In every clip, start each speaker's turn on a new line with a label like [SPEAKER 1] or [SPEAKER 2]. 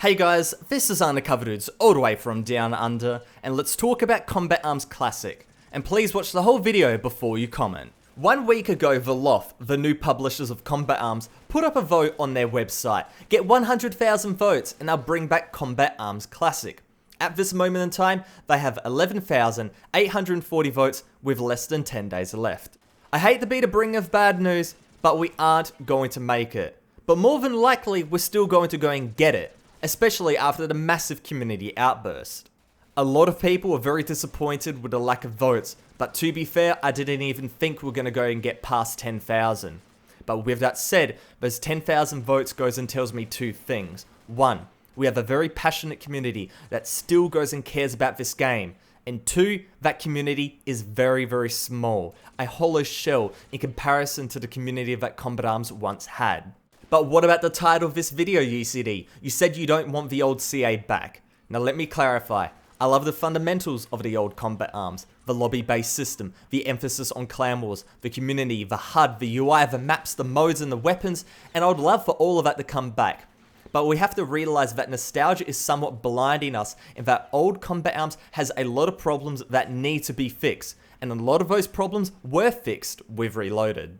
[SPEAKER 1] Hey guys, this is undercoverdudes all the way from down under, and let's talk about Combat Arms Classic. And please watch the whole video before you comment. 1 week ago, Veloth, the new publishers of Combat Arms, put up a vote on their website. Get 100,000 votes and they'll bring back Combat Arms Classic. At this moment in time, they have 11,840 votes with less than 10 days left. I hate to be the bringer of bad news, but we aren't going to make it. But more than likely, we're still going to go and get it, especially after the massive community outburst. A lot of people were very disappointed with the lack of votes, but to be fair, I didn't even think we were going to go and get past 10,000. But with that said, those 10,000 votes goes and tells me two things. One, we have a very passionate community that still goes and cares about this game. And two, that community is very, very small, a hollow shell in comparison to the community that Combat Arms once had. But what about the title of this video, UCD? You said you don't want the old CA back. Now let me clarify. I love the fundamentals of the old Combat Arms, the lobby-based system, the emphasis on clan wars, the community, the HUD, the UI, the maps, the modes and the weapons, and I would love for all of that to come back. But we have to realize that nostalgia is somewhat blinding us and that old Combat Arms has a lot of problems that need to be fixed, and a lot of those problems were fixed with Reloaded.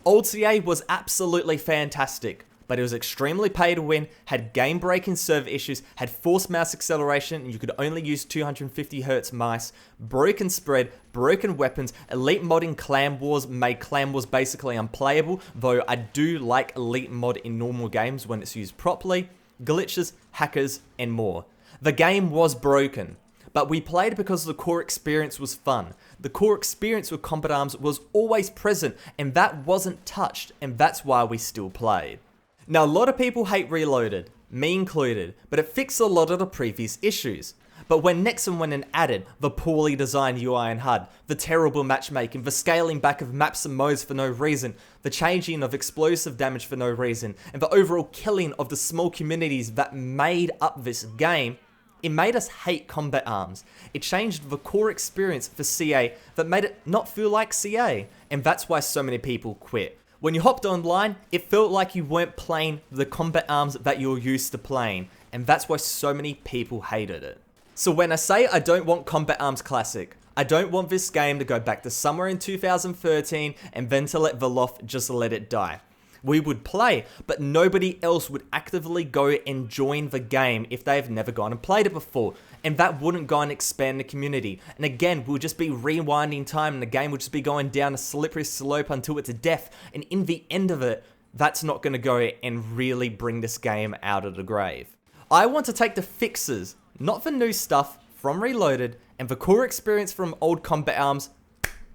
[SPEAKER 1] Old CA was absolutely fantastic, but it was extremely pay to win, had game-breaking server issues, had forced mouse acceleration, and you could only use 250Hz mice, broken spread, broken weapons, elite modding clan wars made clan wars basically unplayable, though I do like elite mod in normal games when it's used properly, glitches, hackers, and more. The game was broken, but we played because the core experience was fun. The core experience with Combat Arms was always present, and that wasn't touched, and that's why we still played. Now, a lot of people hate Reloaded, me included, but it fixed a lot of the previous issues. But when Nexon went and added the poorly designed UI and HUD, the terrible matchmaking, the scaling back of maps and modes for no reason, the changing of explosive damage for no reason, and the overall killing of the small communities that made up this game, it made us hate Combat Arms. It changed the core experience for CA that made it not feel like CA, and that's why so many people quit. When you hopped online, it felt like you weren't playing the Combat Arms that you're used to playing, and that's why so many people hated it. So when I say I don't want Combat Arms Classic, I don't want this game to go back to somewhere in 2013 and then to let Veloth just let it die. We would play, but nobody else would actively go and join the game if they've never gone and played it before, and that wouldn't go and expand the community. And again, we'll just be rewinding time and the game will just be going down a slippery slope until it's death, and in the end of it, that's not going to go and really bring this game out of the grave. I want to take the fixes, not the new stuff, from Reloaded and the core experience from old Combat Arms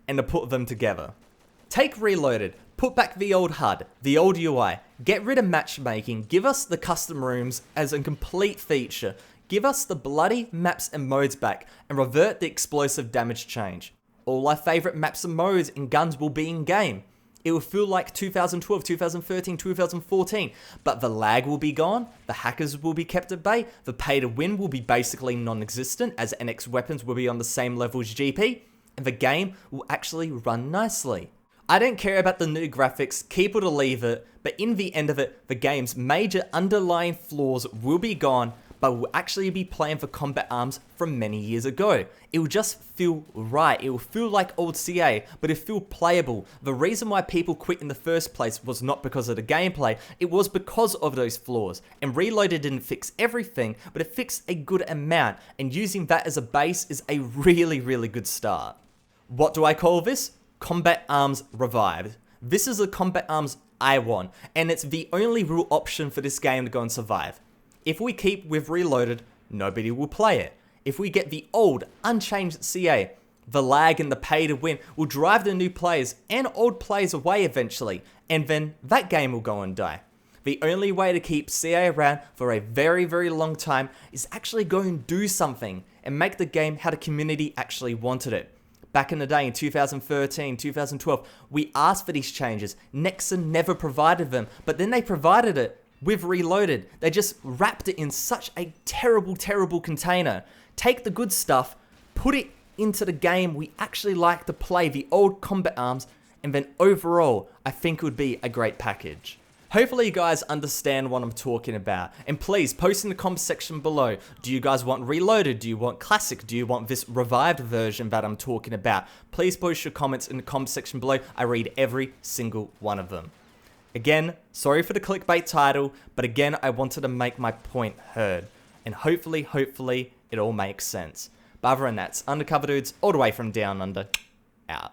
[SPEAKER 1] and to put them together. Take Reloaded, put back the old HUD, the old UI, get rid of matchmaking, give us the custom rooms as a complete feature, give us the bloody maps and modes back, and revert the explosive damage change. All our favourite maps and modes and guns will be in game. It will feel like 2012, 2013, 2014, but the lag will be gone, the hackers will be kept at bay, the pay to win will be basically non-existent as NX weapons will be on the same level as GP, and the game will actually run nicely. I don't care about the new graphics, keep it or leave it, but in the end of it, the game's major underlying flaws will be gone, but we'll actually be playing for Combat Arms from many years ago. It will just feel right, it will feel like old CA, but it will feel playable. The reason why people quit in the first place was not because of the gameplay, it was because of those flaws. And Reloaded didn't fix everything, but it fixed a good amount, and using that as a base is a really, really good start. What do I call this? Combat Arms Revived. This is a Combat Arms I want, and it's the only real option for this game to go and survive. If we keep with Reloaded, nobody will play it. If we get the old, unchanged CA, the lag and the pay to win will drive the new players and old players away eventually, and then that game will go and die. The only way to keep CA around for a very, very long time is actually go and do something and make the game how the community actually wanted it. Back in the day in 2013, 2012, we asked for these changes. Nexon never provided them, but then they provided it with Reloaded. They just wrapped it in such a terrible, terrible container. Take the good stuff, put it into the game we actually like to play, the old Combat Arms, and then overall, I think it would be a great package. Hopefully you guys understand what I'm talking about. And please, post in the comment section below. Do you guys want Reloaded? Do you want Classic? Do you want this revived version that I'm talking about? Please post your comments in the comment section below. I read every single one of them. Again, sorry for the clickbait title, but again, I wanted to make my point heard. And hopefully, it all makes sense. But other than that, it's Undercover Dudes, all the way from down under, out.